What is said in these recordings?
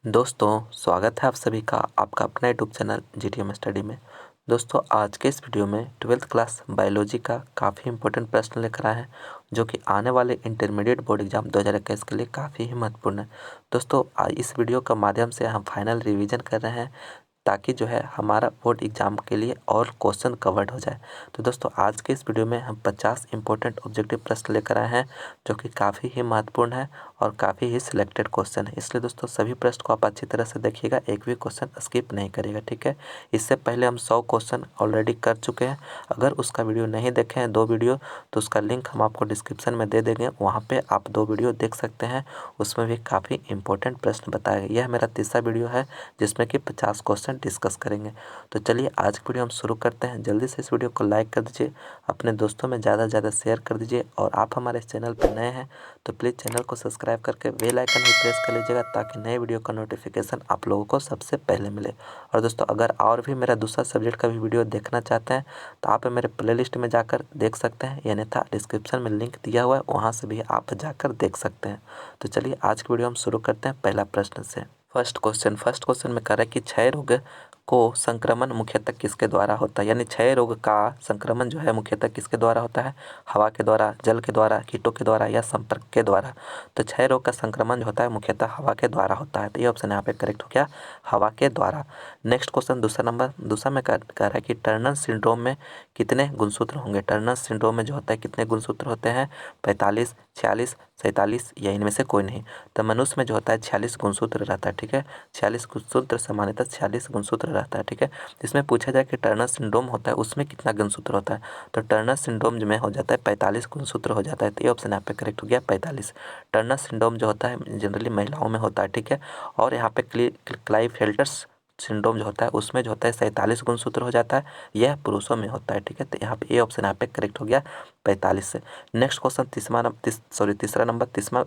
दोस्तों स्वागत है आप सभी का आपका अपना यूट्यूब चैनल जीटीएम स्टडी में। दोस्तों आज के इस वीडियो में 12th क्लास बायोलॉजी का काफ़ी इंपॉर्टेंट प्रश्न लेकर आए हैं जो कि आने वाले इंटरमीडिएट बोर्ड एग्जाम 2021 के लिए काफ़ी ही महत्वपूर्ण है। दोस्तों आज इस वीडियो का माध्यम से हम फाइनल रिवीजन कर रहे हैं ताकि जो है हमारा बोर्ड एग्ज़ाम के लिए और क्वेश्चन कवर्ड हो जाए। तो दोस्तों आज के इस वीडियो में हम 50 इंपॉर्टेंट ऑब्जेक्टिव प्रश्न लेकर आए हैं जो कि काफ़ी ही महत्वपूर्ण है और काफ़ी ही सिलेक्टेड क्वेश्चन है। इसलिए दोस्तों सभी प्रश्न को आप अच्छी तरह से देखिएगा, एक भी क्वेश्चन स्किप नहीं करिएगा, ठीक है। इससे पहले हम 100 क्वेश्चन ऑलरेडी कर चुके हैं। अगर उसका वीडियो नहीं देखे हैं 2 वीडियो तो उसका लिंक हम आपको डिस्क्रिप्शन में दे देंगे, वहाँ पर आप 2 वीडियो देख सकते हैं। उसमें भी काफ़ी इंपॉर्टेंट प्रश्न बताए गए। यह मेरा तीसरा वीडियो है जिसमें कि 50 क्वेश्चन डिस्कस करेंगे। तो चलिए आज की वीडियो हम शुरू करते हैं। जल्दी से इस वीडियो को लाइक कर दीजिए, अपने दोस्तों में ज़्यादा से ज़्यादा शेयर कर दीजिए और आप हमारे इस चैनल पर नए हैं तो प्लीज़ चैनल को सब्सक्राइब करके बेल आइकन भी प्रेस कर लीजिएगा ताकि नए वीडियो का नोटिफिकेशन आप लोगों को सबसे पहले मिले। और दोस्तों अगर और भी मेरा दूसरा सब्जेक्ट का भी वीडियो देखना चाहते हैं तो आप मेरे प्लेलिस्ट में जाकर देख सकते हैं, यानी था डिस्क्रिप्शन में लिंक दिया हुआ है, वहाँ से भी आप जाकर देख सकते हैं। तो चलिए आज की वीडियो हम शुरू करते हैं पहला प्रश्न से। फर्स्ट क्वेश्चन में कह रहा है कि क्षय रोग को संक्रमण मुख्यतः किसके द्वारा होता है, यानी क्षय रोग का संक्रमण जो है मुख्यतः किसके द्वारा होता है, हवा के द्वारा, जल के द्वारा, कीटों के द्वारा या संपर्क के द्वारा। तो क्षय रोग का संक्रमण जो होता है मुख्यतः हवा के द्वारा होता है। तो ये ऑप्शन यहाँ पे करेक्ट हो गया, हवा के द्वारा। नेक्स्ट क्वेश्चन दूसरा में कह रहा है कि टर्नर सिंड्रोम में कितने गुणसूत्र होंगे। टर्नर सिंड्रोम में जो होता है कितने गुणसूत्र होते हैं, 45, 46, 47 या इनमें से कोई नहीं। तो मनुष्य में जो होता है 46 गुणसूत्र रहता है, ठीक है। 46 गुणसूत्र सामान्यतः 46 गुणसूत्र रहता है, ठीक है। इसमें पूछा जाए कि टर्नर सिंड्रोम होता है उसमें कितना गुणसूत्र होता है, तो टर्नर सिंड्रोम में हो जाता है 45 गुणसूत्र हो जाता है। तो ये ऑप्शन यहाँ पे करेक्ट हो गया 45। टर्नर सिंड्रोम जो होता है जनरली महिलाओं में होता है, ठीक है। और यहाँ पे क्लाइफेल्टर्स सिंड्रोम जो होता है उसमें जो होता है 47 गुणसूत्र हो जाता है, यह पुरुषों में होता है, ठीक है। तो यहाँ पे ये ऑप्शन यहाँ पे करेक्ट हो गया 45 से। नेक्स्ट क्वेश्चन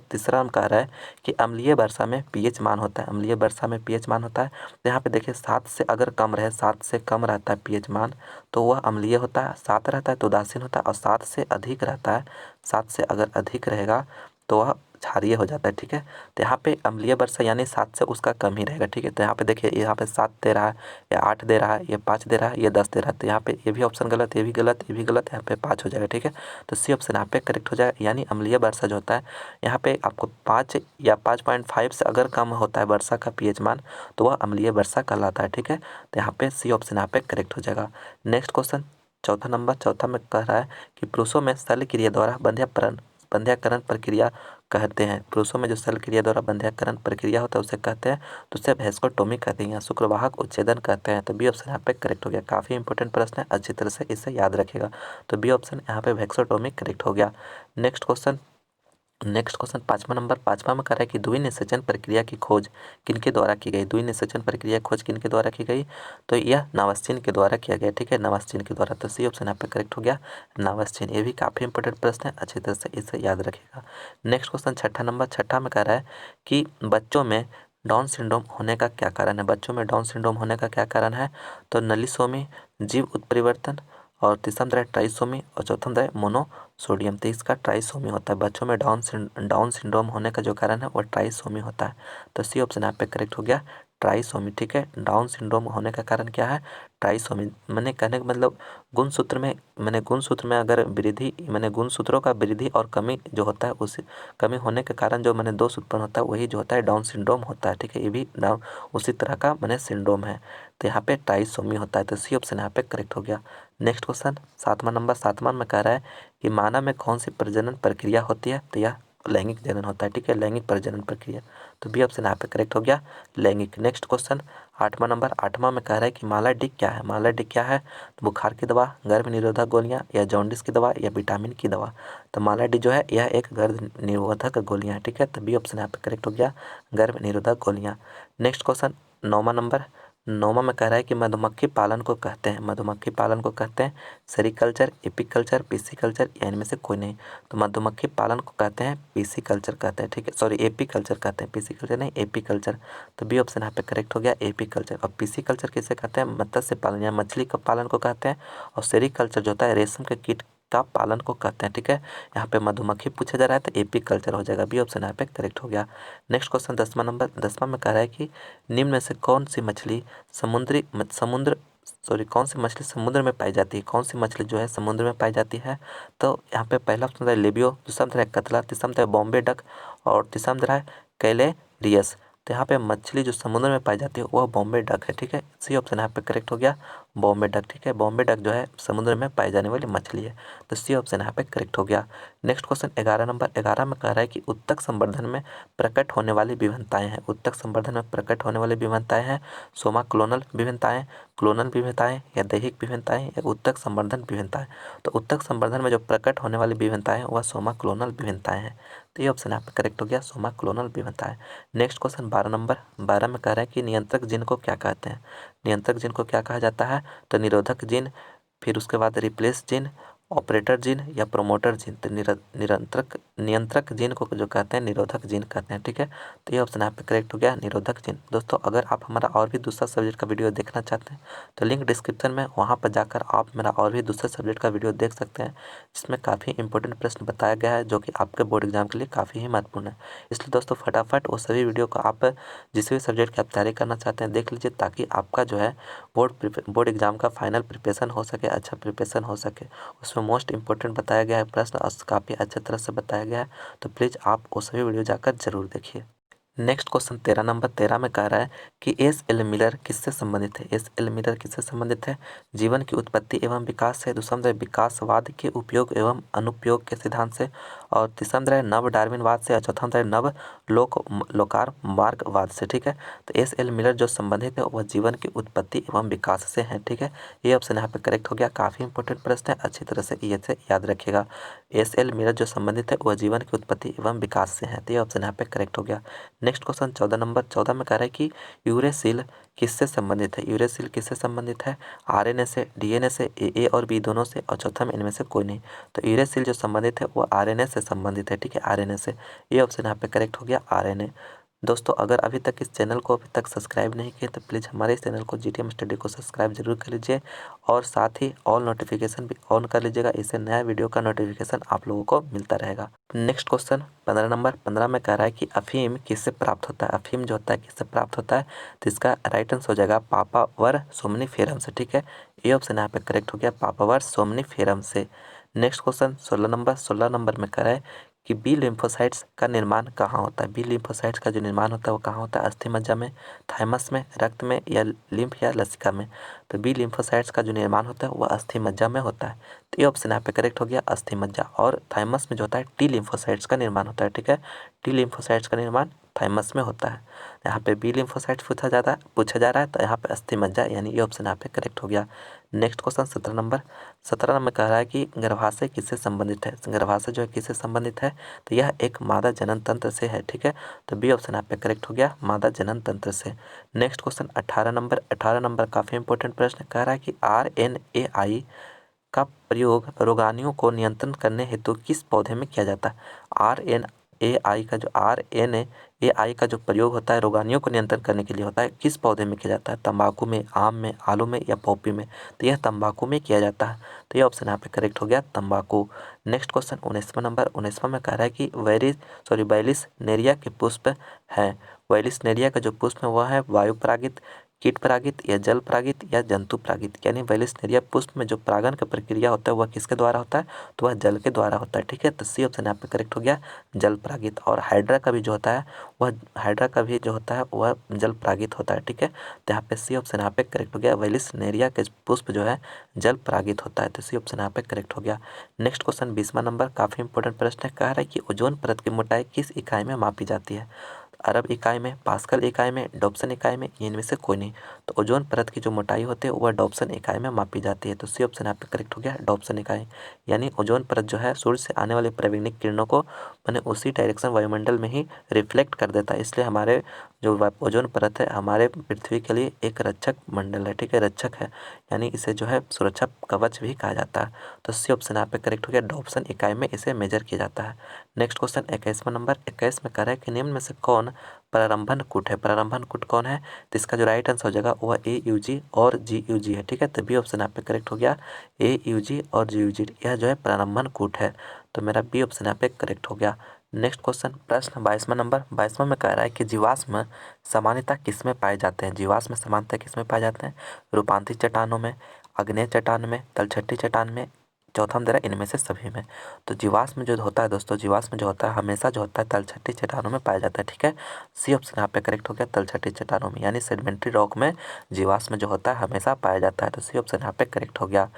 तीसरा हम कह रहा है कि अम्लीय वर्षा में पीएच मान होता है। अम्लीय वर्षा में पीएच मान होता है तो यहाँ पे देखिए 7 से अगर कम रहे, 7 से कम रहता है पीएच मान तो वह अम्लीय होता है, 7 रहता है तो उदासीन होता है, और 7 से अधिक रहता है, 7 से अगर अधिक रहेगा तो वह क्षारीय हो जाता है, ठीक है। तो यहाँ पे अम्लीय वर्षा यानी 7 से उसका कम ही रहेगा, ठीक है। तो यहाँ पे देखिए यहाँ पे 7 दे रहा है, या 8 दे रहा है, या 5 दे रहा है, या 10 दे रहा है। तो यहाँ पे ये भी ऑप्शन गलत, ये भी गलत, ये भी गलत, यहाँ पे 5 हो जाएगा, ठीक है। तो सी ऑप्शन यहाँ पे करेक्ट हो जाएगा। यानी अम्लीय वर्षा जो होता है यहाँ पे आपको 5 या 5.5 से अगर कम होता है वर्षा का पीएच मान तो वह अम्लीय वर्षा कहलाता है, ठीक है। तो यहाँ पे सी ऑप्शन यहाँ पे करेक्ट हो जाएगा। नेक्स्ट क्वेश्चन चौथा में कह रहा है कि पुरुषों में शल्य क्रिया द्वारा बंध्याकरण प्रक्रिया कहते हैं। पुरुषों में जो शल्य क्रिया द्वारा बंध्याकरण प्रक्रिया होता है उसे कहते हैं, तो उसे वैस्कोटोमी कहते हैं या शुक्रवाहक उच्छेदन कहते हैं। तो बी ऑप्शन यहाँ पे करेक्ट हो गया। काफ़ी इंपॉर्टेंट प्रश्न है, अच्छी तरह से इसे याद रखेगा। तो बी ऑप्शन यहाँ पे वैक्सोटोमी करेक्ट हो गया। पाँचवा में कह रहा है कि द्वि निषेचन प्रक्रिया की खोज किनके द्वारा की गई। द्वि निषेचन प्रक्रिया खोज किनके द्वारा की गई, तो यह नावस्चीन के द्वारा किया गया, ठीक है, नावस्चीन के द्वारा। तो सी ऑप्शन यहाँ पे करेक्ट हो गया, नावस्चीन। ये भी काफ़ी इंपॉर्टेंट प्रश्न है, अच्छी तरह से इसे याद रखिएगा। नेक्स्ट क्वेश्चन छठा में कह रहा है कि बच्चों में डाउन सिंड्रोम होने का क्या कारण है। बच्चों में डाउन सिंड्रोम होने का क्या कारण है, तो नलीसोमी, जीव उत्परिवर्तन, और तीसरा है ट्राइसोमी, और चौथा है मोनोसोडियम। तो इसका ट्राइसोमी होता है। बच्चों में डाउन सिंड्रोम होने का जो कारण है वो ट्राइसोमी होता है। तो सी ऑप्शन यहाँ पे करेक्ट हो गया, ट्राइसोमी, ठीक है। डाउन सिंड्रोम होने का कारण क्या है, ट्राइसोमी। मैंने कहने का मतलब गुणसूत्र में अगर वृद्धि, मैंने गुणसूत्रों का वृद्धि और कमी जो होता है उस कमी होने के कारण जो दोष उत्पन्न होता है वही जो होता है डाउन सिंड्रोम होता है, ठीक है। ये भी डाउन उसी तरह का सिंड्रोम है। तो यहाँ पे ट्राइसोमी होता है। तो सी ऑप्शन यहाँ पे करेक्ट हो गया। नेक्स्ट क्वेश्चन सातवां में कह रहा है कि मानव में कौन सी प्रजनन प्रक्रिया होती है, तो यह लैंगिक जनन होता है, ठीक है, लैंगिक प्रजनन प्रक्रिया। तो बी ऑप्शन यहाँ पे करेक्ट हो गया, लैंगिक। नेक्स्ट क्वेश्चन आठवां में कह रहा है कि मालाडी क्या है। मालाडी क्या है, तो बुखार की दवा, गर्भ निरोधक गोलियां, या जॉन्डिस की दवा, या विटामिन की दवा। तो मालाडी जो है यह एक गर्भ निरोधक गोलियां है, ठीक है। तो बी ऑप्शन यहाँ पे करेक्ट हो गया, गर्भ निरोधक गोलियां। नेक्स्ट क्वेश्चन नौवां में कह रहा है कि मधुमक्खी पालन को कहते हैं सेरिकल्चर, एपीकल्चर, पीसीकल्चर, या इनमें से कोई नहीं। तो मधुमक्खी पालन को कहते हैं पीसीकल्चर कहते हैं, ठीक है, सॉरी एपीकल्चर कहते हैं, पीसीकल्चर नहीं एपीकल्चर। तो बी ऑप्शन यहाँ पे करेक्ट हो गया, एपीकल्चर। और पीसीकल्चर किसे कहते हैं, मत्स्य पालन या मछली का पालन को कहते हैं। और सेरिकल्चर जो होता है रेशम के कीट का पालन को कहते हैं। ठीक है, यहाँ पे मधुमक्खी पूछा जा रहा है तो एपी कल्चर हो जाएगा, बी ऑप्शन यहाँ पे करेक्ट हो गया। नेक्स्ट क्वेश्चन 10वां में कह रहा है कि निम्न में से कौन सी मछली कौन सी मछली समुद्र में पाई जाती है, कौन सी मछली जो है समुद्र में पाई जाती है। तो यहाँ पे पहला ऑप्शन है लेबियो, दूसरा ऑप्शन है कतला, तीसरा ऑप्शन है बॉम्बे डक और तीसरा ऑप्शन है कैलेरियस। तो यहाँ पे मछली जो समुद्र में पाई जाती है वह बॉम्बे डक है। ठीक है, सी ऑप्शन यहाँ पे करेक्ट हो गया, बॉम्बे डक। ठीक है, बॉम्बे डक जो है समुद्र में पाई जाने वाली मछली है, तो सी ऑप्शन यहाँ पे करेक्ट हो गया। नेक्स्ट क्वेश्चन 11 में कह रहा है कि उत्तक संवर्धन में प्रकट होने वाली विभिन्नताएं हैं। उत्तक संवर्धन में प्रकट होने वाली विभिन्नताएं हैं सोमा क्लोनल विभिन्नताएं या दैहिक विभिन्नताएं या उत्तक संवर्धन विभिन्नताएं। तो उत्तक संवर्धन में जो प्रकट होने वाली विभिन्नताएं हैं वह सोमा क्लोनल विभिन्नताएं हैं, तो ये ऑप्शन यहाँ पे करेक्ट हो गया, सोमा क्लोनल विभिन्नताएं। नेक्स्ट क्वेश्चन 12 में कह रहा है कि नियंत्रक जीन को क्या कहते हैं। नियंत्रक जीन को क्या कहा जाता है, तो निरोधक जीन, फिर उसके बाद रिप्लेस जीन, ऑपरेटर जीन या प्रोमोटर जीन। तो नियंत्रक जीन को जो कहते हैं निरोधक जीन कहते हैं। ठीक है, तो ये ऑप्शन यहाँ पे करेक्ट हो गया, निरोधक जीन। दोस्तों अगर आप हमारा और भी दूसरा सब्जेक्ट का वीडियो देखना चाहते हैं तो लिंक डिस्क्रिप्शन में, वहाँ पर जाकर आप मेरा और भी दूसरे सब्जेक्ट का वीडियो देख सकते हैं, जिसमें काफ़ी इंपॉर्टेंट प्रश्न बताया गया है जो कि आपके बोर्ड एग्जाम के लिए काफ़ी ही महत्वपूर्ण है। इसलिए दोस्तों फटाफट वो सभी वीडियो को आप जिस भी सब्जेक्ट की आप तैयारी करना चाहते हैं देख लीजिए, ताकि आपका जो है बोर्ड एग्जाम का फाइनल प्रिपरेशन हो सके, अच्छा प्रिपरेशन हो सके। उसमें मोस्ट इंपॉर्टेंट बताया गया है प्रश्न और काफ़ी अच्छे तरह से बताया गया है, तो प्लीज़ आप वो सभी वीडियो जाकर जरूर देखिए। नेक्स्ट क्वेश्चन 13 में कह रहा है कि एस एल मिलर किससे संबंधित है। एस एल मिलर किससे संबंधित है, जीवन की उत्पत्ति एवं विकास से, दूसरा विकासवाद के उपयोग एवं अनुपयोग के सिद्धांत से, और तीसरा नव डार्विनवाद से, और चौथा नव लोकार मार्गवाद से। ठीक है, तो एस एल मिलर जो संबंधित है वह जीवन की उत्पत्ति एवं विकास से है। ठीक है, ये ऑप्शन यहाँ पे करेक्ट हो गया, काफ़ी इंपॉर्टेंट प्रश्न है, अच्छी तरह से ये से याद रखिएगा। एस एल मिलर जो संबंधित है वह जीवन की उत्पत्ति एवं विकास से है, तो ये ऑप्शन यहाँ पे करेक्ट हो गया। नेक्स्ट क्वेश्चन 14 में कह रहा है कि यूरेसिल किससे संबंधित है। यूरेसिल किससे संबंधित है, आरएनए से, डीएनए से, ए और बी दोनों से, और चौथा में इनमें से कोई नहीं। तो यूरेसिल जो संबंधित है वो आरएनए से संबंधित है। ठीक है, आरएनए से, ये ऑप्शन यहाँ पे करेक्ट हो गया, आरएनए। दोस्तों अगर अभी तक इस चैनल को अभी तक सब्सक्राइब नहीं किए तो प्लीज़ हमारे इस चैनल को जीटीएम स्टडी को सब्सक्राइब जरूर कर लीजिए, और साथ ही ऑल नोटिफिकेशन भी ऑन कर लीजिएगा, इससे नया वीडियो का नोटिफिकेशन आप लोगों को मिलता रहेगा। नेक्स्ट क्वेश्चन 15 में कह रहा है कि अफीम किससे प्राप्त होता है। अफीम जो होता है किससे प्राप्त होता है, तो इसका राइट आंसर हो जाएगा पापावर सोमनीफेरम से। ठीक है, ये ऑप्शन यहाँ पे करेक्ट हो गया, पापावर सोमनीफेरम से। नेक्स्ट क्वेश्चन 16 नंबर में कह रहा है कि बी लिम्फोसाइट्स का निर्माण कहाँ होता है। बी लिम्फोसाइट्स का जो निर्माण होता है वो कहाँ होता है, अस्थि मज्जा में, थाइमस में, रक्त में, या लिम्फ या लसिका में। तो बी लिम्फोसाइट्स का जो निर्माण होता है वह अस्थि मज्जा में होता है, तो ये ऑप्शन यहाँ पे करेक्ट हो गया, अस्थि मज्जा। और थाइमस में जो होता है टी लिम्फोसाइट्स का निर्माण होता है। ठीक है, टी लिम्फोसाइट्स का निर्माण थाइमस में होता है। यहाँ पे बी लिम्फोसाइट्स पूछा जा रहा है, तो यहाँ पे अस्थि मज्जा, यानी ये ऑप्शन यहाँ पे करेक्ट हो गया। नेक्स्ट क्वेश्चन 17 नंबर कह रहा है कि गर्भाशय किससे संबंधित है। गर्भाशय जो है किससे संबंधित है, तो यह एक मादा जनन तंत्र से है। ठीक है, तो बी ऑप्शन यहाँ पे करेक्ट हो गया, मादा जनन तंत्र से। नेक्स्ट क्वेश्चन 18 नंबर काफ़ी इंपॉर्टेंट प्रश्न कह रहा है कि RNAi का प्रयोग रोगाणुओं को नियंत्रण करने हेतु किस पौधे में किया जाता है। RNAi का जो प्रयोग होता है रोगाणुओं को नियंत्रण करने के लिए होता है, किस पौधे में किया जाता है, तंबाकू में, आम में, आलू में या पॉपी में। तो यह तंबाकू में किया जाता है, तो यह ऑप्शन यहाँ पे करेक्ट हो गया, तंबाकू। नेक्स्ट क्वेश्चन 19वां में कह रहा है कि वैलिस नेरिया के पुष्प हैं। वैलिस नेरिया का जो पुष्प है वह है वायु परागित, कीट परागित या जल परागित या जंतु परागित। यानी वैलिसनेरिया पुष्प में जो परागन का प्रक्रिया होता है वह किसके द्वारा होता है, तो वह जल के द्वारा होता है। ठीक है, तो सी ऑप्शन यहाँ पे करेक्ट हो गया, जल परागित। और हाइड्रा का भी जो होता है वह जल परागित होता है। ठीक है, तो यहाँ पे सी ऑप्शन यहाँ पे करेक्ट हो गया, वैलिसनेरिया के पुष्प जो है जल परागित होता है, तो सी ऑप्शन यहाँ पे करेक्ट हो गया। नेक्स्ट क्वेश्चन 20वां नंबर काफ़ी इंपॉर्टेंट प्रश्न है, कह रहा है कि ओजोन परत की मोटाई किस इकाई में मापी जाती है। अरब इकाई में, पास्कल इकाई में, डॉप्सन इकाई में, इनमें से कोई नहीं। तो ओजोन परत की जो मोटाई होती है वह डॉप्सन इकाई में मापी जाती है, तो सी ऑप्शन यहाँ पे करेक्ट हो गया, डॉप्सन इकाई। यानी ओजोन परत जो है सूर्य से आने वाले पराबैंगनी किरणों को मैंने उसी डायरेक्शन वायुमंडल में ही रिफ्लेक्ट कर देता है, इसलिए हमारे जो ओजोन परत है हमारे पृथ्वी के लिए एक रक्षक मंडल है, ठीक है, रक्षक है, यानी इसे जो है सुरक्षा कवच भी कहा जाता है। तो सी ऑप्शन यहाँ पे करेक्ट हो गया, डॉप्सन इकाई में इसे मेजर किया जाता है। नेक्स्ट क्वेश्चन 21वां नंबर 21 में कह रहा है कि निम्न में से कौन प्रारंभन कूट है, प्रारंभन कूट कौन है, तो इसका जो राइट आंसर हो जाएगा वह AUG और GUG है, ठीक है। तो बी ऑप्शन यहाँ पे करेक्ट हो गया, AUG और GUG यह जो है प्रारंभन कूट है, तो मेरा बी ऑप्शन यहाँ पे करेक्ट हो गया। नेक्स्ट क्वेश्चन प्रश्न 22वां नंबर 22वां में कह रहा है कि जीवाश्म सामान्यतः किसमें पाए जाते हैं, जीवाश्म सामान्यतः किसमें पाए जाते हैं, रूपांतरित चट्टानों में, आग्नेय चट्टान में, तलछटी चट्टान में, चौथा में दे रहा है इनमें से सभी में। तो जीवाश्म जो होता है दोस्तों, जीवाश्म जो होता है हमेशा जो होता है तलछटी चट्टानों में पाया जाता है, ठीक है। सी ऑप्शन यहाँ पे करेक्ट हो गया, तलछटी चट्टानों में, यानी सेडिमेंट्री रॉक में जीवाश्म जो होता है हमेशा पाया जाता है, तो सी ऑप्शन यहाँ पे करेक्ट हो गया।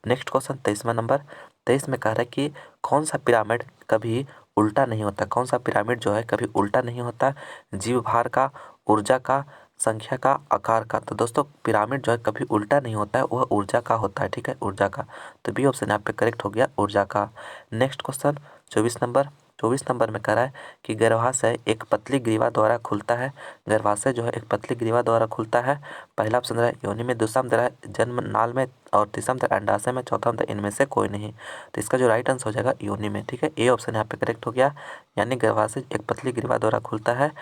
नेक्स्ट क्वेश्चन 23वां नंबर 23 में कह रहा है कि कौन सा पिरामिड कभी उल्टा नहीं होता, कौन सा पिरामिड जो है कभी उल्टा नहीं होता, जीव भार का, ऊर्जा का, संख्या का, आकार का। तो दोस्तों पिरामिड जो है कभी उल्टा नहीं होता है, वह ऊर्जा का होता है, ठीक है, ऊर्जा का। तो बी ऑप्शन यहाँ पे करेक्ट हो गया, ऊर्जा का। नेक्स्ट क्वेश्चन 24 नंबर में कह रहा है कि गर्भाशय एक पतली ग्रीवा द्वारा खुलता है, गर्भाशय जो है एक पतली ग्रीवा द्वारा खुलता है। पहला ऑप्शन रहा है योनि में, दूसरा में रहा है जन्म नाल में, और तीसरा में अंडाशय में, चौथा में इनमें से कोई नहीं। तो इसका जो राइट आंसर हो जाएगा योनि में, ठीक है, ए ऑप्शन यहाँ पे करेक्ट हो गया, यानी गर्भाशय एक पतली ग्रीवा द्वारा खुलता है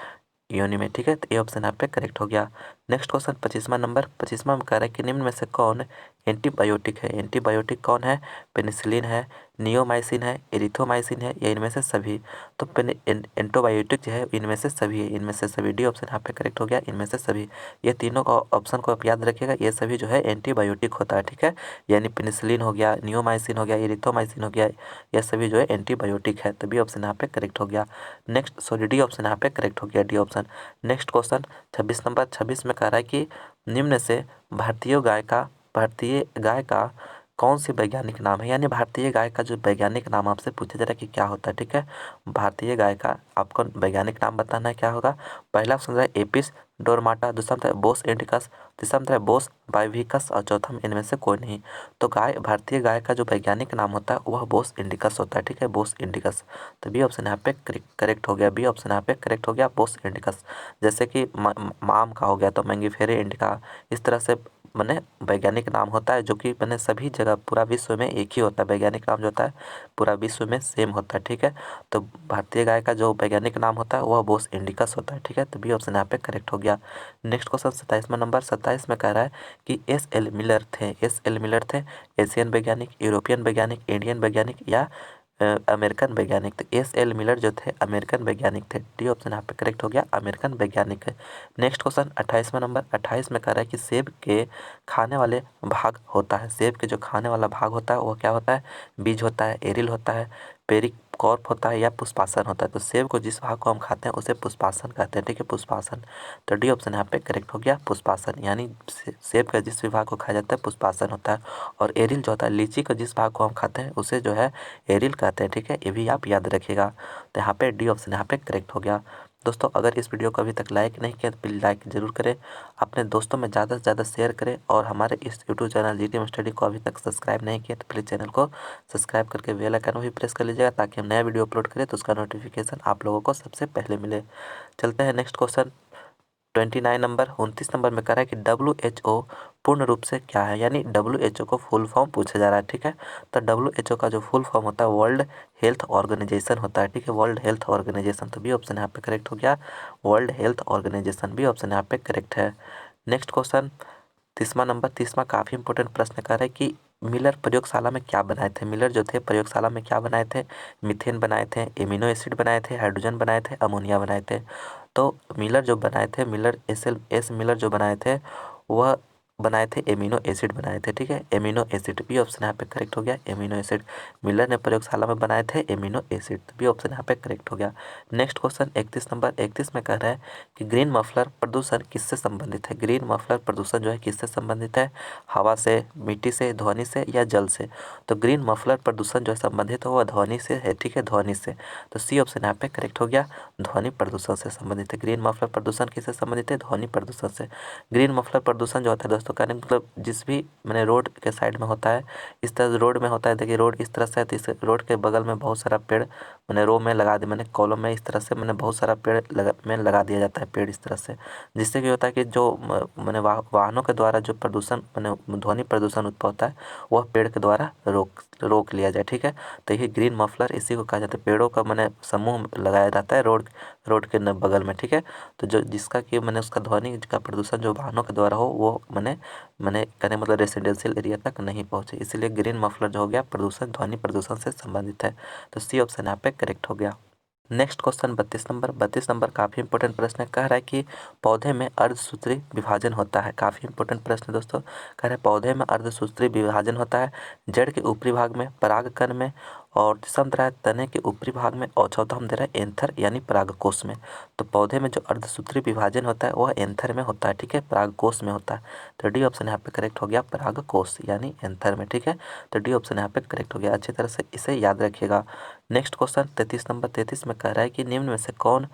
योनि में, ठीक है, तो ए ऑप्शन यहाँ पे करेक्ट हो गया। नेक्स्ट क्वेश्चन 25वां नंबर 25वां में कह रहा है कि निम्न में से कौन एंटीबायोटिक है, एंटीबायोटिक कौन है, पेनिसिलिन है, नियोमाइसिन है, एरिथ्रोमाइसिन है, या इनमें से सभी। तो एंटीबायोटिक जो है इनमें से सभी है, इनमें से सभी, डी ऑप्शन यहाँ पे करेक्ट हो गया, इनमें से सभी। ये तीनों ऑप्शन को आप याद रखिएगा, ये सभी जो है एंटीबायोटिक होता है, ठीक है, यानी पेनिसिलिन हो गया, नियोमाइसिन हो गया, एरिथ्रोमाइसिन हो गया, यह सभी जो है एंटीबायोटिक है, तो बी ऑप्शन यहाँ पे करेक्ट हो गया। नेक्स्ट सॉरी डी ऑप्शन यहाँ पे करेक्ट हो गया, D option. Next question 26 number 26 में कह रहा है कि निम्न से भारतीय गाय का कौन सी वैज्ञानिक नाम है, यानी भारतीय गाय का जो वैज्ञानिक नाम आपसे पूछा जा रहा है कि क्या होता है, ठीक है। भारतीय गाय का आपको वैज्ञानिक नाम बताना है, क्या होगा। पहला ऑप्शन है एपिस डोरमाटा, दूसरा में बोस इंडिकस, तीसरा में बोस बाइविकस, और चौथा में इनमें से कोई नहीं। तो भारतीय गाय का जो वैज्ञानिक नाम होता है वह बोस इंडिकस होता है, ठीक है, बोस इंडिकस। तो बी ऑप्शन यहाँ पे करेक्ट हो गया, बी ऑप्शन यहाँ पे करेक्ट हो गया, बोस इंडिकस। जैसे कि आम का हो गया तो मैंगीफेरे इंडिका, इस तरह से मैंने वैज्ञानिक नाम होता है जो कि मैंने सभी जगह पूरा विश्व में एक ही होता है, वैज्ञानिक नाम जो होता है पूरा विश्व में सेम होता है, ठीक है। तो भारतीय गाय का जो वैज्ञानिक नाम होता है वह बोस इंडिकस होता है, ठीक है, तो बी ऑप्शन यहाँ पे करेक्ट हो गया। नेक्स्ट क्वेश्चन 27वां नंबर 27 में कह रहा है कि एस.एल. मिलर थे एशियन वैज्ञानिक, यूरोपियन वैज्ञानिक, इंडियन वैज्ञानिक, या अमेरिकन वैज्ञानिक। तो एस.एल. मिलर जो थे अमेरिकन वैज्ञानिक थे, डी ऑप्शन यहाँ पे करेक्ट हो गया, अमेरिकन वैज्ञानिक है। नेक्स्ट क्वेश्चन 28वां नंबर 28 में कह रहा है कि सेब के खाने वाले भाग होता है, सेब के जो खाने वाला भाग होता है वो क्या होता है, बीज होता है, एरिल होता है, पेरिकॉर्प होता है, या पुष्पासन होता है। तो सेब को जिस भाग को हम खाते हैं उसे पुष्पासन कहते हैं, ठीक है, पुष्पासन। तो डी ऑप्शन यहाँ पे करेक्ट हो गया, पुष्पासन, यानी सेब का जिस विभाग को खाया जाता है पुष्पासन होता है। और एरिल जो होता है लीची का जिस भाग को हम खाते हैं उसे जो है एरिल कहते हैं, ठीक है, ये भी आप याद रखिएगा। तो यहाँ पे डी ऑप्शन यहाँ पे करेक्ट हो गया। दोस्तों अगर इस वीडियो को अभी तक लाइक नहीं किया तो प्लीज़ लाइक ज़रूर करें, अपने दोस्तों में ज़्यादा से ज़्यादा शेयर करें, और हमारे इस यूट्यूब चैनल GTM स्टडी को अभी तक सब्सक्राइब नहीं किया तो प्लीज़ चैनल को सब्सक्राइब करके बेल आइकन भी प्रेस कर लीजिएगा, ताकि हम नया वीडियो अपलोड करें तो उसका नोटिफिकेशन आप लोगों को सबसे पहले मिले। चलते हैं नेक्स्ट क्वेश्चन 29 नंबर में कह रहा है कि WHO पूर्ण रूप से क्या है, यानी WHO को फुल फॉर्म पूछा जा रहा है, ठीक है। तो WHO का जो फुल फॉर्म होता है वर्ल्ड हेल्थ ऑर्गेनाइजेशन होता है, ठीक है, वर्ल्ड हेल्थ ऑर्गेनाइजेशन। तो बी ऑप्शन यहाँ पे करेक्ट हो गया, world health organisation, B option यहाँ पे करेक्ट है। नेक्स्ट क्वेश्चन 30वां काफ़ी इंपॉर्टेंट प्रश्न कह रहा है कि मिलर प्रयोगशाला में क्या बनाए थे, मिलर जो थे प्रयोगशाला में क्या बनाए थे, मीथेन बनाए थे, एमिनो एसिड बनाए थे, हाइड्रोजन बनाए थे, अमोनिया बनाए थे। तो मिलर जो बनाए थे, मिलर जो बनाए थे वह बनाए थे एमिनो एसिड बनाए थे, ठीक है, एमिनो एसिड, बी ऑप्शन यहाँ पे करेक्ट हो गया, एमिनो एसिड। मिलर ने प्रयोगशाला में बनाए थे एमिनो एसिड, बी ऑप्शन यहाँ पे करेक्ट हो गया। नेक्स्ट क्वेश्चन 31 नंबर 31 में कह रहा है कि ग्रीन मफलर प्रदूषण किससे संबंधित है, ग्रीन मफलर प्रदूषण जो है किससे संबंधित है, हवा से, मिट्टी से, ध्वनि से, या जल से। तो ग्रीन मफलर प्रदूषण जो है संबंधित है वह ध्वनि से है, ठीक है, ध्वनि से। तो सी ऑप्शन यहाँ पे करेक्ट हो गया, ध्वनि प्रदूषण से संबंधित है। ग्रीन मफलर प्रदूषण किससे संबंधित है, ध्वनि प्रदूषण से। ग्रीन मफलर प्रदूषण जो होता है दोस्तों तो कहने का मतलब जिस भी मैंने रोड के साइड में होता है, इस तरह रोड में होता है, देखिए रोड इस तरह से है तो इस रोड के बगल में बहुत सारा पेड़ मैंने रो में लगा दिया, मैंने कॉलम में इस तरह से मैंने बहुत सारा पेड़ लगा दिया जाता है पेड़ इस तरह से, जिससे कि होता है कि जो मैंने वाहनों के द्वारा जो प्रदूषण मैंने ध्वनि प्रदूषण उत्पन्न होता है वह पेड़ के द्वारा रोक लिया जाए। ठीक है, तो ये ग्रीन मफलर इसी को कहा जाता है, पेड़ों का मैंने समूह लगाया जाता है रोड के बगल में। ठीक है, तो जो जिसका कि मैंने उसका ध्वनि का प्रदूषण जो वाहनों के द्वारा हो वो मैंने कहने मतलब रेसिडेंशियल एरिया तक नहीं पहुँचे, इसीलिए ग्रीन मफलर जो हो गया प्रदूषण ध्वनि प्रदूषण से संबंधित है। तो सी ऑप्शन यहाँ पे करेक्ट हो गया। नेक्स्ट क्वेश्चन 32 नंबर काफ़ी इंपॉर्टेंट प्रश्न है। कह रहा है कि पौधे में अर्धसूत्री विभाजन होता है। काफ़ी इंपॉर्टेंट प्रश्न है दोस्तों। कह रहा है पौधे में अर्धसूत्री विभाजन होता है जड़ के ऊपरी भाग में, परागकण में, और तीसरा हम दे रहा है तने के ऊपरी भाग में, और चौथा हम दे रहा है एंथर यानी परागकोश में। तो पौधे में जो अर्धसूत्री विभाजन होता है वह एंथर में होता है। ठीक है, परागकोश में होता है। तो डी ऑप्शन यहाँ पे करेक्ट हो गया, परागकोश यानी एंथर में। ठीक है, तो डी ऑप्शन यहाँ पे करेक्ट हो गया। अच्छी तरह से इसे याद रखिएगा। नेक्स्ट क्वेश्चन 33 में कह रहा है कि निम्न में से कौन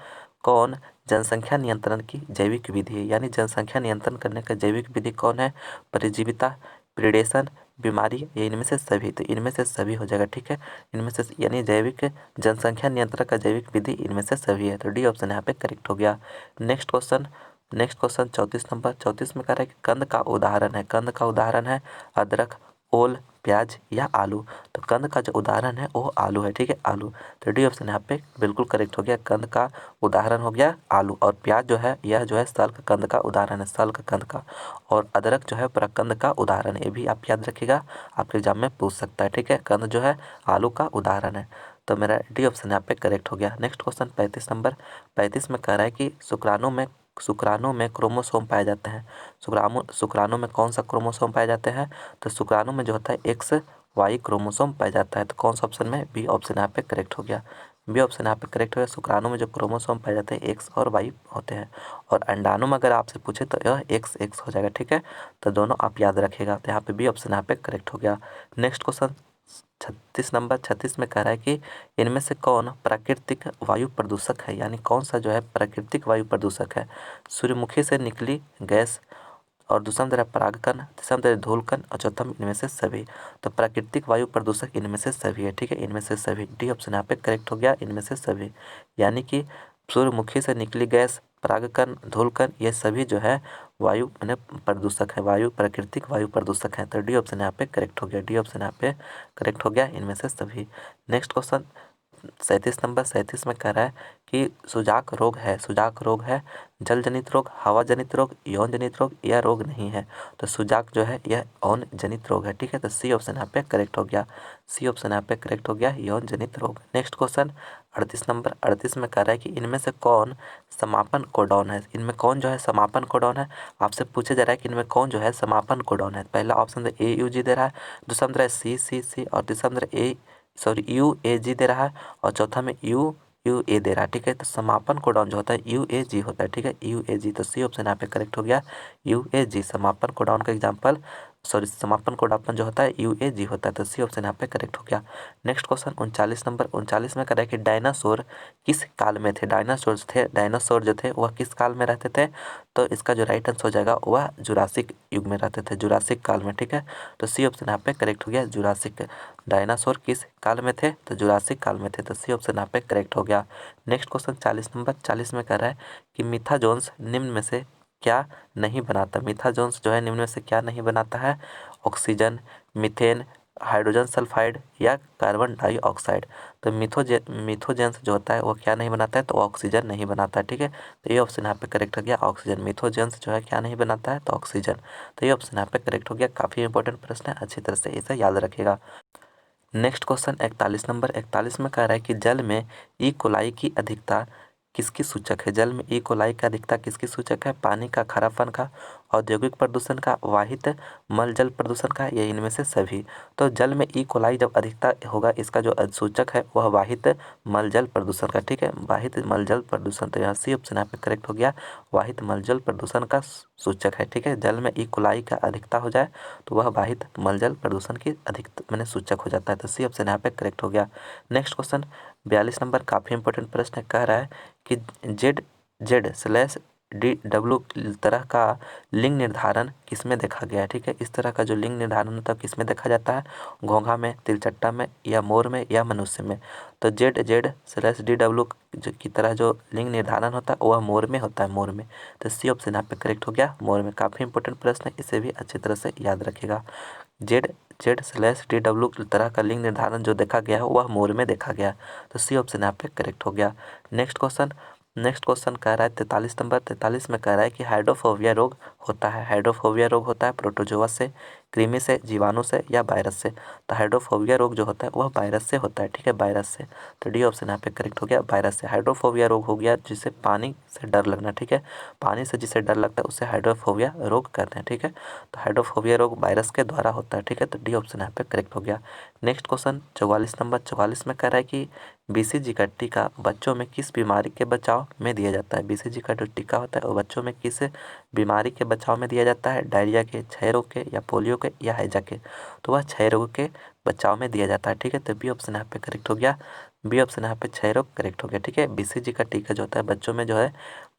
कौन जनसंख्या नियंत्रण की जैविक विधि है, यानी जनसंख्या नियंत्रण करने का जैविक विधि कौन है? परजीविता, प्रिडेशन, बीमारी, या इनमें से सभी? तो इनमें से सभी हो जाएगा। ठीक है, इनमें से यानी जैविक जनसंख्या नियंत्रण का जैविक विधि इनमें से सभी है। तो डी ऑप्शन यहाँ पे करेक्ट हो गया। नेक्स्ट क्वेश्चन 34 में कह रहा है कि कंद का उदाहरण है। कंद का उदाहरण है अदरक, ओल, प्याज या आलू। तो कंद का जो उदाहरण है वो आलू है। ठीक है, आलू। तो डी ऑप्शन यहाँ पे बिल्कुल करेक्ट हो गया। कंद का उदाहरण हो गया आलू, और प्याज जो है यह जो है साल का कंद का उदाहरण है, साल का कंद का। और अदरक जो है प्रकंद का उदाहरण है, ये भी आप याद रखिएगा, आपके एग्जाम में पूछ सकता है। ठीक है, कंद जो है आलू का उदाहरण है। तो मेरा डी ऑप्शन यहाँ पे करेक्ट हो गया। नेक्स्ट क्वेश्चन 35 में कह रहा है कि शुक्राणु में क्रोमोसोम पाए जाते हैं। शुक्राणु में कौन सा क्रोमोसोम पाए जाते हैं? तो शुक्राणु में जो होता है एक्स वाई क्रोमोसोम पाया जाता है। तो कौन सा ऑप्शन में? बी ऑप्शन यहाँ पे करेक्ट हो गया। बी ऑप्शन यहाँ पे करेक्ट हो गया। शुक्राणु में जो क्रोमोसोम पाए जाते हैं एक्स और वाई होते हैं, और अंडाणु में अगर आपसे पूछे तो यह एक्स एक्स हो जाएगा। ठीक है, तो दोनों आप याद रखिएगा। तो यहाँ पे बी ऑप्शन यहाँ पे करेक्ट हो गया। नेक्स्ट क्वेश्चन 36 में कह रहा है कि इनमें से कौन प्राकृतिक वायु प्रदूषक है, यानी कौन सा जो है प्राकृतिक वायु प्रदूषक है? सूर्यमुखी से निकली गैस, और दूसरा में दे रहा है परागकण, तीसरा में दे रहा है धूलकण, और चौथा में इनमें से सभी। तो प्राकृतिक वायु प्रदूषक इनमें से सभी है। ठीक है, इनमें से सभी। डी ऑप्शन यहाँ पे करेक्ट हो गया, इनमें से सभी। यानी कि सूर्यमुखी से निकली गैस, परागकण, धूलकण, ये सभी जो है वायु मैंने प्रदूषक है, वायु प्राकृतिक वायु प्रदूषक है। तो डी ऑप्शन यहाँ पे करेक्ट हो गया। डी ऑप्शन यहाँ पे करेक्ट हो गया, इनमें से सभी। नेक्स्ट क्वेश्चन 37 में कह रहा है कि सुजाक रोग है जल जनित रोग, हवा जनित रोग, यौन जनित रोग, या रोग नहीं है? तो सुजाक जो है यह यौन जनित रोग है। ठीक है, तो सी ऑप्शन यहाँ पे करेक्ट हो गया। सी ऑप्शन यहाँ पे करेक्ट हो गया, यौन जनित रोग। नेक्स्ट क्वेश्चन 38 में कह रहा है कि इनमें से कौन समापन कोडॉन है? इनमें कौन जो है समापन कोडॉन है? आपसे पूछा जा रहा है कि इनमें कौन जो है समापन कोडॉन है। पहला ऑप्शन ए यू जी दे रहा है, दूसरा में दे रहा है सी सी सी, और तीसरा में दे रहा है यू ए जी दे रहा है, और चौथा में यू ए दे रहा है। ठीक है, तो समापन कोडॉन जो होता है यू ए जी होता है। ठीक है, यू ए जी। तो सी ऑप्शन यहाँ पे करेक्ट हो गया, यू ए जी। समापन कोडॉन का एग्जाम्पल समापन कोडापन जो होता है यू ए जी होता है। तो सी ऑप्शन यहाँ पे करेक्ट हो गया। नेक्स्ट क्वेश्चन 39 में कह रहा है कि डायनासोर किस काल में थे? डायनासोर जो थे वह किस काल में रहते थे? तो इसका जो राइट आंसर हो जाएगा वह जुरासिक युग में रहते थे, जुरासिक काल में। ठीक है, तो सी ऑप्शन यहाँ पे करेक्ट हो गया, जुरासिक। डायनासोर किस काल में थे? तो जुरासिक काल में थे। तो सी ऑप्शन यहाँ पे करेक्ट हो गया। नेक्स्ट क्वेश्चन 40 में कह रहा है कि मीथा जोन्स निम्न में से क्या नहीं बनाता? मीथा जोन्स जो है निम्न में से क्या नहीं बनाता है? ऑक्सीजन, मीथेन, हाइड्रोजन सल्फाइड, या कार्बन डाइऑक्साइड। तो मिथोजेंस जो होता है वो क्या नहीं बनाता है? तो ऑक्सीजन नहीं बनाता है। ठीक है, तो ये ऑप्शन यहाँ पे करेक्ट हो गया, ऑक्सीजन। मिथोजेंस जो है क्या नहीं बनाता है? तो ऑक्सीजन। तो ये ऑप्शन यहाँ पे करेक्ट हो गया। काफ़ी इंपॉर्टेंट प्रश्न है, अच्छी तरह से इसे याद रखिएगा। नेक्स्ट क्वेश्चन 41 में कह रहा है कि जल में ई कोलाई की अधिकता किसकी सूचक है? जल में ई कोलाई का अधिकता किसकी सूचक है? पानी का, खारापन का, औद्योगिक प्रदूषण का, वाहित मल जल प्रदूषण का, या इनमें से सभी? तो जल में ई कोलाई जब अधिकता होगा इसका जो सूचक है वह वाहित मल जल प्रदूषण का। ठीक है, वाहित मल जल प्रदूषण। तो यहाँ सी ऑप्शन यहाँ पे करेक्ट हो गया, वाहित मल जल प्रदूषण का सूचक है। ठीक है, जल में ई कोलाई का अधिकता हो जाए तो वह वाहित मल जल प्रदूषण की अधिक मैंने सूचक हो जाता है। तो सी ऑप्शन यहाँ पे करेक्ट हो गया। नेक्स्ट क्वेश्चन 42 काफ़ी इंपॉर्टेंट प्रश्न कह रहा है कि जेड जेड स्लैश DW तरह का लिंग निर्धारण किसमें देखा गया है? ठीक है, इस तरह का जो लिंग निर्धारण होता है किसमें देखा जाता है? घोंघा में, तिलचट्टा में, या मोर में, या मनुष्य में? तो ZZ/DW की तरह जो लिंग निर्धारण होता है वह मोर में होता है, मोर में। तो सी ऑप्शन यहाँ पे करेक्ट हो गया, मोर में। काफ़ी इंपॉर्टेंट प्रश्न है, इसे भी अच्छी तरह से याद रखेगा। ZZ/DW तरह का लिंग निर्धारण जो देखा गया है वह मोर में देखा गया। तो सी ऑप्शन यहाँ पे करेक्ट हो गया। नेक्स्ट क्वेश्चन कह रहा है 43 नंबर। 43 में कह रहा है कि हाइड्रोफोबिया रोग होता है। हाइड्रोफोबिया रोग होता है प्रोटोजोआ से, कृमि से, जीवाणु से, या वायरस से? तो हाइड्रोफोबिया रोग जो होता है वह वायरस से होता है। ठीक है, वायरस से। तो डी ऑप्शन यहाँ पे करेक्ट हो गया, वायरस से। हाइड्रोफोबिया रोग हो गया जिसे पानी से डर लगना। ठीक है, पानी से जिसे डर लगता है उसे हाइड्रोफोबिया रोग कहते हैं। ठीक है, तो हाइड्रोफोबिया रोग वायरस के द्वारा होता है। ठीक है, तो डी ऑप्शन यहाँ पे करेक्ट हो गया। Next question 44 number. 44 में कह रहा है कि BCG का टीका बच्चों में किस बीमारी के बचाव में दिया जाता है? BCG का जो टीका होता है वो बच्चों में किस बीमारी के बचाव में दिया जाता है? डायरिया के, क्षय रोग के, या पोलियो के, या हैजा के? तो वह क्षय रोग के बचाव में दिया जाता है। ठीक है, तो बी ऑप्शन यहाँ पे करेक्ट हो गया। बी ऑप्शन यहाँ पे क्षय रोग करेक्ट हो गया। ठीक है, BCG का टीका जो होता है बच्चों में जो है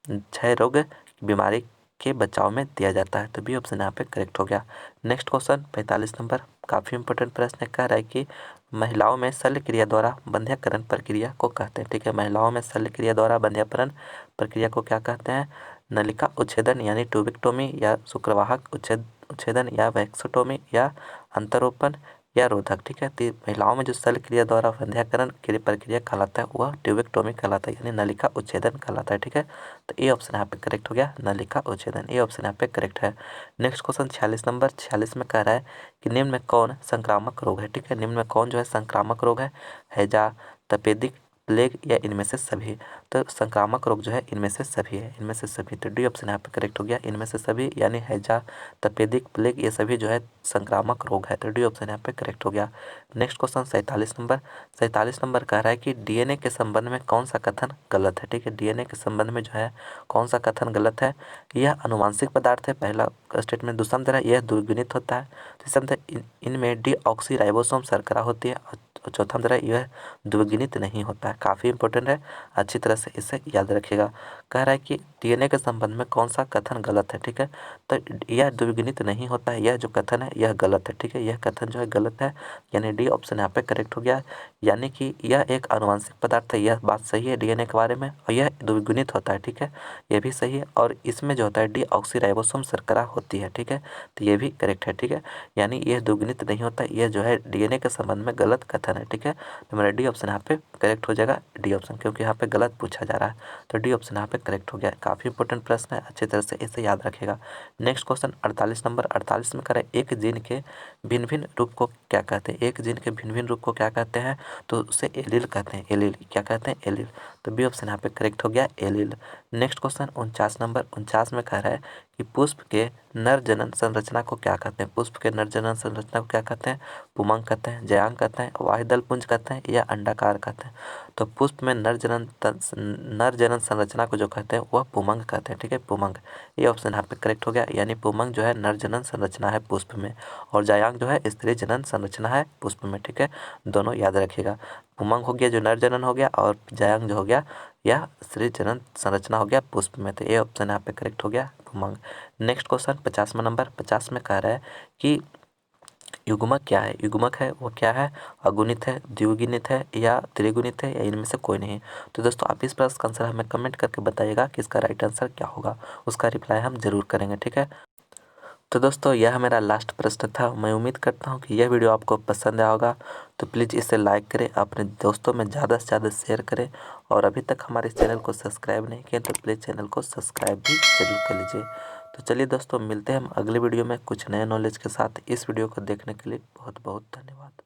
क्षय रोग बीमारी के बचाव में दिया जाता है। तो बी ऑप्शन यहाँ पे करेक्ट हो गया। Next question 45 number. काफ़ी इंपॉर्टेंट प्रश्न कह रहा है कि महिलाओं में शल्य क्रिया द्वारा बंध्यकरण प्रक्रिया को कहते हैं। ठीक है, महिलाओं में शल्य क्रिया द्वारा बंध्यकरण प्रक्रिया को क्या कहते हैं? नलिका उच्छेदन यानी ट्यूबिक्टोमी, या शुक्रवाहक उच्छेदन, या वैक्सोटोमी, या अंतरोपण, या रोधक? ठीक है, तो महिलाओं में जो शल्य क्रिया द्वारा बंध्यकरण की प्रक्रिया कहलाता है वह ट्यूबिक्टोमी कहलाता है, यानी नलिका उच्छेदन कहलाता है। ठीक है, तो ए ऑप्शन यहाँ पे करेक्ट हो गया, नलिका उच्छेदन। ए ऑप्शन यहाँ पे करेक्ट है। Next question 46 number. 46 में कह रहा है कि निम्न में कौन संक्रामक रोग है? ठीक है, निम्न में कौन जो है संक्रामक रोग है? हैजा, तपेदिक, प्लेग, या इनमें से सभी? तो संक्रामक रोग जो है इनमें से सभी है, इनमें से सभी। तो डी ऑप्शन यहाँ पे करेक्ट हो गया, इनमें से सभी, यानी हैजा, तपेदिक, प्लेग, ये सभी जो है संक्रामक रोग है। तो डी ऑप्शन यहाँ पे करेक्ट हो गया। Next question 47 number. 47 नंबर कह रहा है कि DNA के संबंध में कौन सा कथन गलत है? ठीक है, DNA के संबंध में जो है कौन सा कथन गलत है? यह अनुवांशिक पदार्थ है, पहला स्टेटमेंट। दूसरा मतलब यह द्विगुणित होता है। तीसरा मतलब इनमें डीऑक्सीराइबोसोम शर्करा होती है। और चौथा मतलब यह द्विगुणित नहीं होता है। काफ़ी इंपॉर्टेंट है, अच्छी तरह से इसे याद रखिएगा। कह रहा है कि DNA के संबंध में कौन सा कथन गलत है? ठीक है, तो यह द्विगुणित नहीं होता है, यह जो कथन है यह गलत है। ठीक है, यह कथन जो है गलत है, यानी डी ऑप्शन यहाँ पे करेक्ट हो गया। यानी कि यह एक आनुवंशिक पदार्थ है, यह बात सही है DNA के बारे में, और यह द्विगुणित होता है। ठीक है, यह भी सही है, और इसमें जो होता है डीऑक्सीराइबोसोम शर्करा होती है। ठीक है, तो ये भी करेक्ट है। ठीक है, यानी यह द्विगुणित नहीं होता, यह जो है DNA के संबंध में गलत कथन है। ठीक है, तो मेरा डी ऑप्शन यहाँ पे करेक्ट हो जाएगा, डी ऑप्शन, क्योंकि यहाँ पे गलत पूछा जा रहा है। तो डी ऑप्शन यहाँ पे करेक्ट हो गया। काफ़ी इंपॉर्टेंट प्रश्न है, अच्छी तरह से इसे याद रखेगा। Next question 48 number. 48 में करें एक जीन के भिन्न भिन्न रूप को क्या कहते हैं? एक जीन के भिन्न भिन्न रूप को क्या कहते हैं? तो उसे एलील कहते हैं। एलील क्या कहते हैं? एलील। तो बी ऑप्शन यहाँ पे करेक्ट हो गया, एलील। Next question 49 number. 49 में कह रहा है कि पुष्प के नर जनन संरचना को क्या कहते हैं? पुष्प के नर जनन संरचना को क्या कहते हैं? पुमंग कहते हैं, जयांग कहते हैं, वायुदल पुंज कहते हैं, या अंडाकार कहते हैं? तो पुष्प में नर जनन संरचना को जो कहते हैं वह पुमंग कहते हैं। ठीक है, पुमंग। ये ऑप्शन यहाँ पे करेक्ट हो गया, यानी पुमंग जो है नर जनन संरचना है पुष्प में, और जयांग जो है स्त्री जनन संरचना है पुष्प में। ठीक है, दोनों याद रखिएगा। पुमंग हो गया जो नर जनन हो गया, और जयांग जो हो गया यह स्त्री जनन संरचना हो गया पुष्प में। तो ये ऑप्शन यहाँ पे करेक्ट हो गया, पुमंग। नेक्स्ट क्वेश्चन 50वां नंबर। 50 में कह रहा है कि युग्मक क्या है? युग्मक है वो क्या है? अगुणित है, द्विगुणित है, या त्रिगुणित है, या इनमें से कोई नहीं? तो दोस्तों आप इस प्रश्न का आंसर हमें कमेंट करके बताइएगा कि इसका राइट आंसर क्या होगा, उसका रिप्लाई हम जरूर करेंगे। ठीक है, तो दोस्तों यह मेरा लास्ट प्रश्न था। मैं उम्मीद करता हूँ कि यह वीडियो आपको पसंद आया होगा, तो प्लीज़ इसे लाइक करें, अपने दोस्तों में ज़्यादा से ज़्यादा शेयर करें, और अभी तक हमारे चैनल को सब्सक्राइब नहीं किया तो प्लीज़ चैनल को सब्सक्राइब भी जरूर कर लीजिए। तो चलिए दोस्तों, मिलते हैं हम अगले वीडियो में कुछ नए नॉलेज के साथ। इस वीडियो को देखने के लिए बहुत बहुत धन्यवाद।